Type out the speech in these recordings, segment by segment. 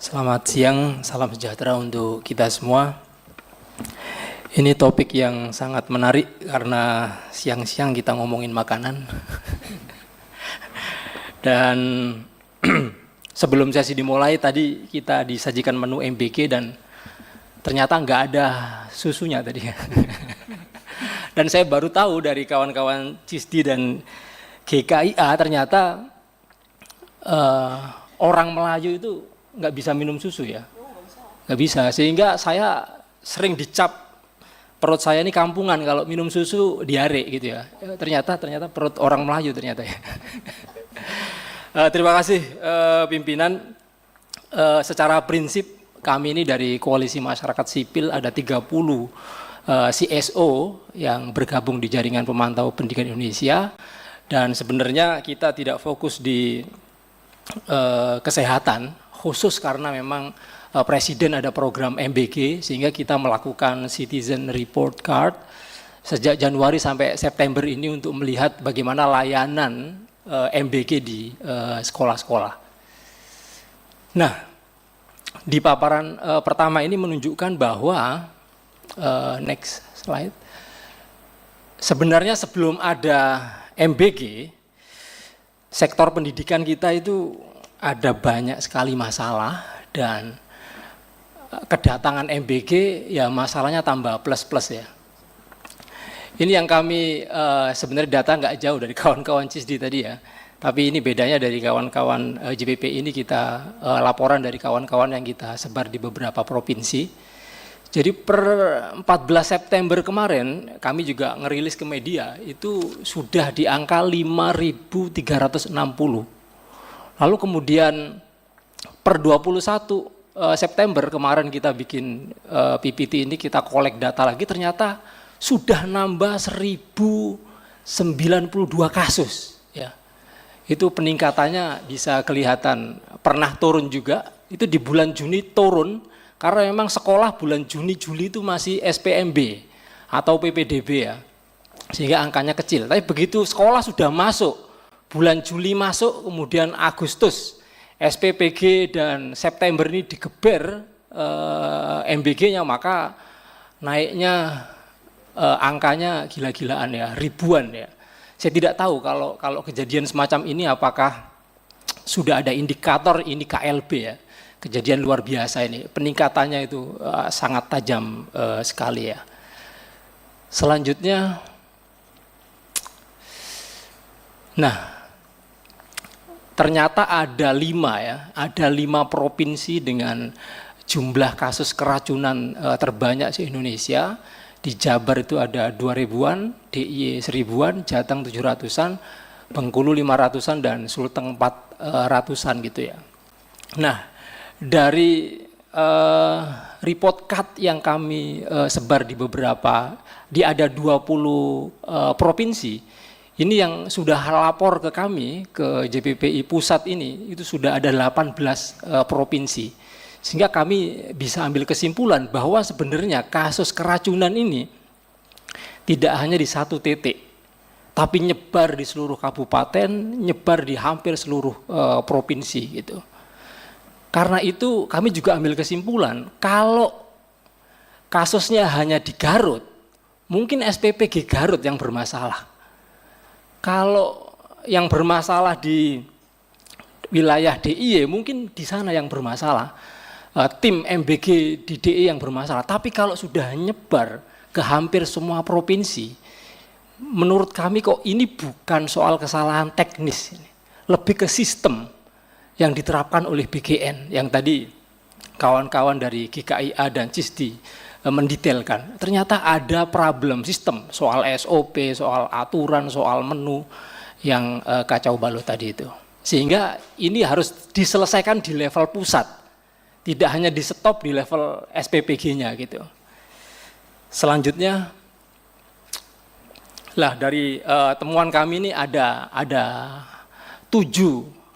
Selamat siang, salam sejahtera untuk kita semua. Ini topik yang sangat menarik karena siang-siang kita ngomongin makanan. Dan sebelum sesi dimulai tadi kita disajikan menu MBK dan ternyata nggak ada susunya tadi. Dan saya baru tahu dari kawan-kawan CISDI dan GKIA ternyata orang Melayu itu nggak bisa minum susu ya, nggak bisa, sehingga saya sering dicap perut saya ini kampungan kalau minum susu diare gitu ya. Ternyata perut orang Melayu ternyata ya. Terima kasih pimpinan. Secara prinsip kami ini dari Koalisi Masyarakat Sipil ada 30 CSO yang bergabung di Jaringan Pemantau Pendidikan Indonesia, dan sebenarnya kita tidak fokus di kesehatan, khusus karena memang Presiden ada program MBK sehingga kita melakukan Citizen Report Card sejak Januari sampai September ini untuk melihat bagaimana layanan MBK di sekolah-sekolah. Nah, di paparan pertama ini menunjukkan bahwa next slide. Sebenarnya sebelum ada MBK, sektor pendidikan kita itu ada banyak sekali masalah, dan kedatangan MBK ya masalahnya tambah plus-plus ya. Ini yang kami sebenarnya data nggak jauh dari kawan-kawan CISDI tadi ya, tapi ini bedanya dari kawan-kawan JPP ini kita laporan dari kawan-kawan yang kita sebar di beberapa provinsi. Jadi per 14 September kemarin kami juga ngerilis ke media itu sudah di angka 5.360. Lalu kemudian per 21 September kemarin kita bikin PPT ini, kita kolek data lagi, ternyata sudah nambah 1.092 kasus ya. Itu peningkatannya bisa kelihatan, pernah turun juga, itu di bulan Juni turun karena memang sekolah bulan Juni Juli itu masih SPMB atau PPDB ya, sehingga angkanya kecil. Tapi begitu sekolah sudah masuk, bulan Juli masuk, kemudian Agustus SPPG dan September ini digeber MBG-nya, maka naiknya angkanya gila-gilaan ya, ribuan ya. Saya tidak tahu kalau kejadian semacam ini apakah sudah ada indikator ini KLB ya, kejadian luar biasa ini, peningkatannya itu sangat tajam sekali ya. Selanjutnya, nah, ternyata ada 5 provinsi dengan jumlah kasus keracunan terbanyak di Indonesia. Di Jabar itu ada 2.000-an, DIY 1.000-an, Jateng 700-an, Bengkulu 500-an, dan Sulteng 400-an gitu ya. Nah, dari report card yang kami sebar di ada 20 provinsi. Ini yang sudah lapor ke kami, ke JPPI pusat ini, itu sudah ada 18 provinsi. Sehingga kami bisa ambil kesimpulan bahwa sebenarnya kasus keracunan ini tidak hanya di satu titik, tapi nyebar di seluruh kabupaten, nyebar di hampir seluruh provinsi gitu. Karena itu kami juga ambil kesimpulan, kalau kasusnya hanya di Garut, mungkin SPPG Garut yang bermasalah. Kalau yang bermasalah di wilayah DIY mungkin di sana yang bermasalah, tim MBG di DIY yang bermasalah. Tapi kalau sudah nyebar ke hampir semua provinsi, menurut kami kok ini bukan soal kesalahan teknis, lebih ke sistem yang diterapkan oleh BGN yang tadi kawan-kawan dari GKIA dan CISDI mendetailkan. Ternyata ada problem sistem, soal SOP, soal aturan, soal menu yang kacau balau tadi itu. Sehingga ini harus diselesaikan di level pusat, tidak hanya di stop di level SPPG-nya gitu. Selanjutnya, lah dari temuan kami ini ada 7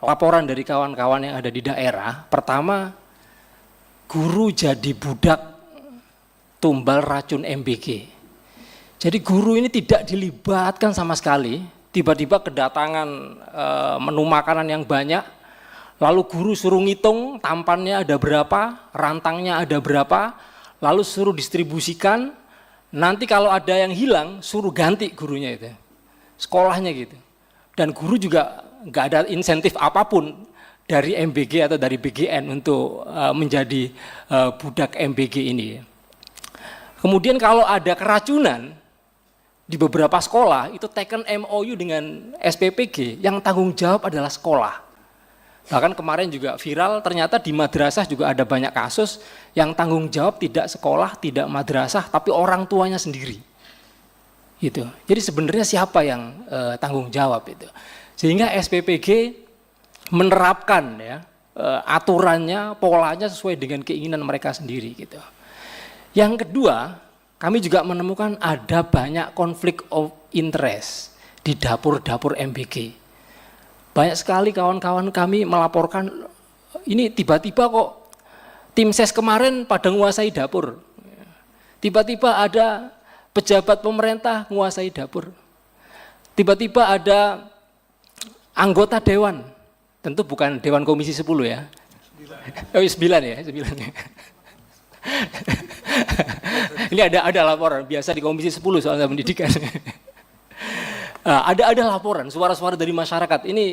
laporan dari kawan-kawan yang ada di daerah. Pertama, guru jadi budak tumbal racun MBG. Jadi guru ini tidak dilibatkan sama sekali, tiba-tiba kedatangan menu makanan yang banyak, lalu guru suruh ngitung tampannya ada berapa, rantangnya ada berapa, lalu suruh distribusikan, nanti kalau ada yang hilang suruh ganti gurunya itu, sekolahnya gitu. Dan guru juga nggak ada insentif apapun dari MBG atau dari BGN untuk menjadi budak MBG ini. Kemudian kalau ada keracunan di beberapa sekolah itu taken MOU dengan SPPG yang tanggung jawab adalah sekolah. Bahkan kemarin juga viral ternyata di madrasah juga ada banyak kasus yang tanggung jawab tidak sekolah, tidak madrasah tapi orang tuanya sendiri. Gitu. Jadi sebenarnya siapa yang tanggung jawab itu? Sehingga SPPG menerapkan ya aturannya, polanya sesuai dengan keinginan mereka sendiri gitu. Yang kedua, kami juga menemukan ada banyak konflik of interest di dapur-dapur MBG. Banyak sekali kawan-kawan kami melaporkan ini tiba-tiba kok tim ses kemarin pada menguasai dapur. Tiba-tiba ada pejabat pemerintah menguasai dapur. Tiba-tiba ada anggota dewan, tentu bukan Dewan Komisi 10 ya. 9 ya, 9 ya. Ini ada laporan, biasa di Komisi 10 soal pendidikan. Ada laporan, suara-suara dari masyarakat. Ini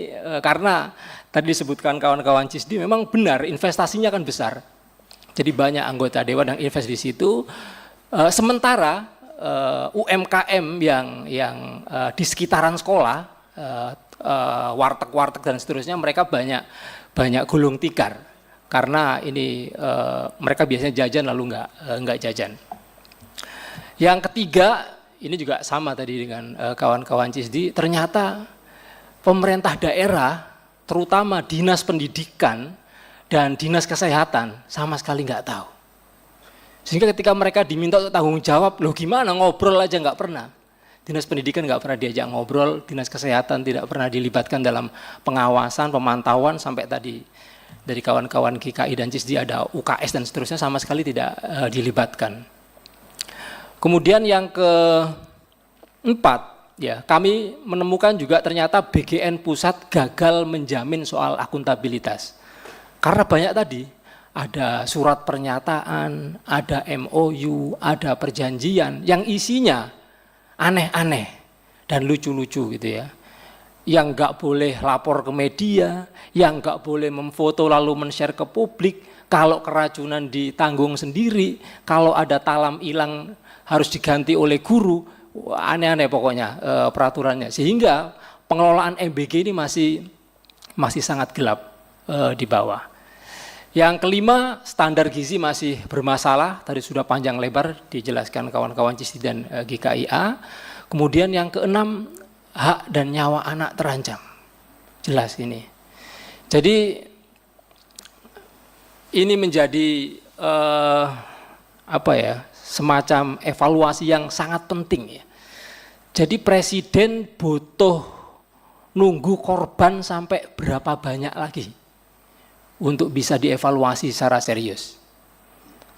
karena tadi disebutkan kawan-kawan CISDI memang benar investasinya kan besar. Jadi banyak anggota dewan yang invest di situ. Sementara UMKM yang di sekitaran sekolah, warteg-warteg dan seterusnya mereka banyak gulung tikar. Karena ini mereka biasanya jajan lalu enggak jajan. Yang ketiga, ini juga sama tadi dengan kawan-kawan CISDI, ternyata pemerintah daerah, terutama dinas pendidikan dan dinas kesehatan sama sekali enggak tahu. Sehingga ketika mereka diminta untuk tanggung jawab, loh gimana ngobrol aja enggak pernah. Dinas pendidikan enggak pernah diajak ngobrol, dinas kesehatan tidak pernah dilibatkan dalam pengawasan, pemantauan sampai tadi. Dari kawan-kawan GKI dan CISDI ada UKS dan seterusnya sama sekali tidak dilibatkan. Kemudian yang keempat, ya kami menemukan juga ternyata BGN pusat gagal menjamin soal akuntabilitas. Karena banyak tadi, ada surat pernyataan, ada MOU, ada perjanjian yang isinya aneh-aneh dan lucu-lucu gitu ya. Yang nggak boleh lapor ke media, yang nggak boleh memfoto lalu men-share ke publik, kalau keracunan ditanggung sendiri, kalau ada talam hilang harus diganti oleh guru, aneh-aneh pokoknya peraturannya. Sehingga pengelolaan MBG ini masih sangat gelap di bawah. Yang kelima, standar gizi masih bermasalah, tadi sudah panjang lebar dijelaskan kawan-kawan CISDI dan GKIA. Kemudian yang keenam, hak dan nyawa anak terancam, jelas ini. Jadi ini menjadi semacam evaluasi yang sangat penting ya. Jadi presiden butuh nunggu korban sampai berapa banyak lagi untuk bisa dievaluasi secara serius,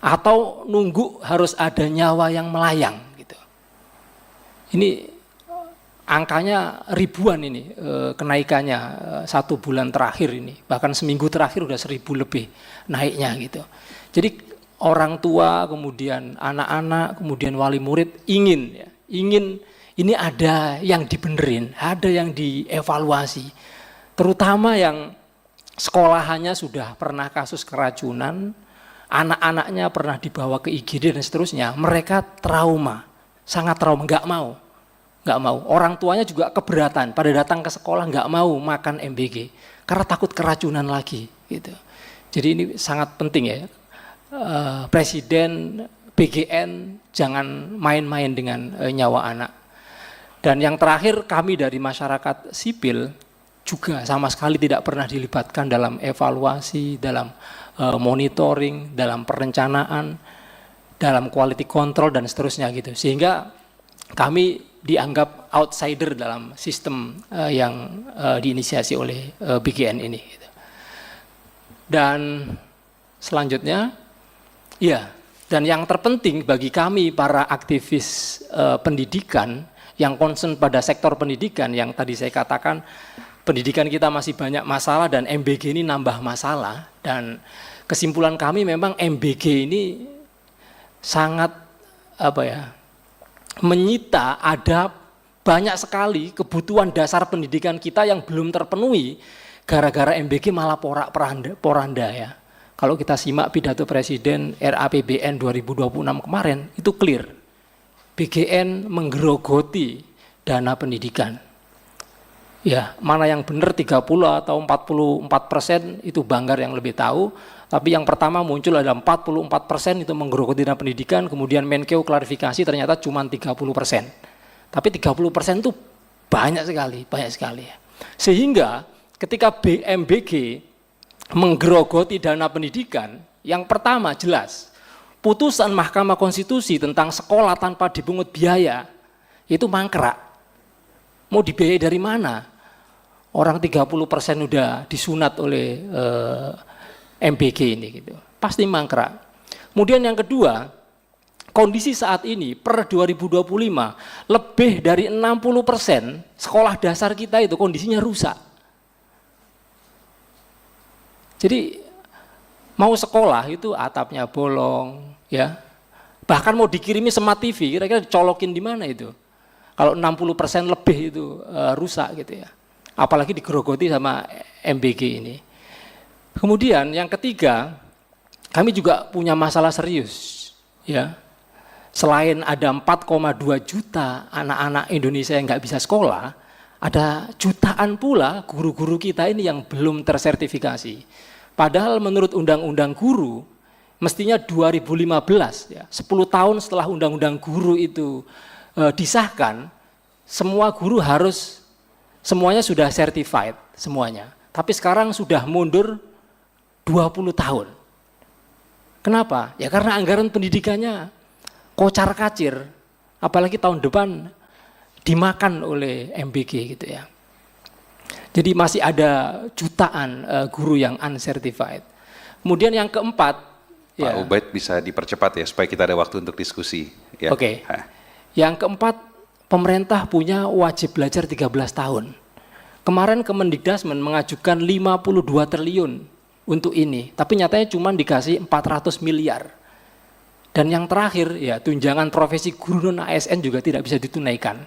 atau nunggu harus ada nyawa yang melayang gitu. Ini angkanya ribuan ini kenaikannya 1 bulan terakhir ini, bahkan seminggu terakhir udah 1000 lebih naiknya gitu. Jadi orang tua, kemudian anak-anak, kemudian wali murid ingin ini ada yang dibenerin, ada yang dievaluasi. Terutama yang sekolahannya sudah pernah kasus keracunan, anak-anaknya pernah dibawa ke IGD dan seterusnya, mereka trauma, sangat trauma, nggak mau. Orang tuanya juga keberatan, pada datang ke sekolah nggak mau makan MBG karena takut keracunan lagi gitu. Jadi ini sangat penting ya, presiden BGN jangan main-main dengan nyawa anak. Dan yang terakhir, kami dari masyarakat sipil juga sama sekali tidak pernah dilibatkan dalam evaluasi, dalam monitoring, dalam perencanaan, dalam quality control dan seterusnya gitu. Sehingga kami dianggap outsider dalam sistem yang diinisiasi oleh BGN ini. Dan selanjutnya, ya, dan yang terpenting bagi kami para aktivis pendidikan yang concern pada sektor pendidikan yang tadi saya katakan, pendidikan kita masih banyak masalah dan MBG ini nambah masalah, dan kesimpulan kami memang MBG ini sangat menyita, ada banyak sekali kebutuhan dasar pendidikan kita yang belum terpenuhi gara-gara MBG malah porak-poranda ya. Kalau kita simak pidato Presiden RAPBN 2026 kemarin, itu clear. BGN menggerogoti dana pendidikan. Ya, mana yang benar 30 atau 44% itu Banggar yang lebih tahu. Tapi yang pertama muncul ada 44% itu menggerogoti dana pendidikan, kemudian Menkeu klarifikasi ternyata cuma 30%. Tapi 30% itu banyak sekali. Sehingga ketika BMBG menggerogoti dana pendidikan, yang pertama jelas, putusan Mahkamah Konstitusi tentang sekolah tanpa dipungut biaya, itu mangkrak. Mau dibiayai dari mana? Orang 30% udah disunat oleh MBG ini gitu. Pasti mangkrak. Kemudian yang kedua, kondisi saat ini per 2025 lebih dari 60% sekolah dasar kita itu kondisinya rusak. Jadi mau sekolah itu atapnya bolong, ya. Bahkan mau dikirimi smart TV, kira-kira dicolokin di mana itu? Kalau 60% lebih itu rusak gitu ya. Apalagi digerogoti sama MBG ini. Kemudian yang ketiga, kami juga punya masalah serius, ya. Selain ada 4,2 juta anak-anak Indonesia yang nggak bisa sekolah, ada jutaan pula guru-guru kita ini yang belum tersertifikasi. Padahal menurut Undang-Undang Guru, mestinya 2015, ya, 10 tahun setelah Undang-Undang Guru itu disahkan, semua guru harus, semuanya sudah certified, semuanya. Tapi sekarang sudah mundur 20 tahun. Kenapa? Ya karena anggaran pendidikannya kocar-kacir, apalagi tahun depan dimakan oleh MBG gitu ya. Jadi masih ada jutaan guru yang uncertified. Kemudian yang keempat, Pak Ubaid bisa dipercepat ya supaya kita ada waktu untuk diskusi. Ya. Oke. Yang keempat, pemerintah punya wajib belajar 13 tahun. Kemarin Kemendikbud mengajukan 52 triliun untuk ini, tapi nyatanya cuma dikasih 400 miliar. Dan yang terakhir ya tunjangan profesi guru non ASN juga tidak bisa ditunaikan.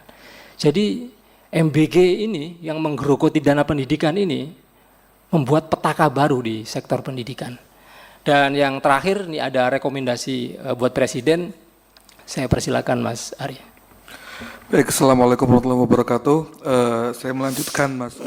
Jadi MBG ini yang menggerogoti dana pendidikan ini membuat petaka baru di sektor pendidikan. Dan yang terakhir ini ada rekomendasi buat Presiden. Saya persilakan Mas Ari. Baik, Assalamualaikum warahmatullahi wabarakatuh. Saya melanjutkan Mas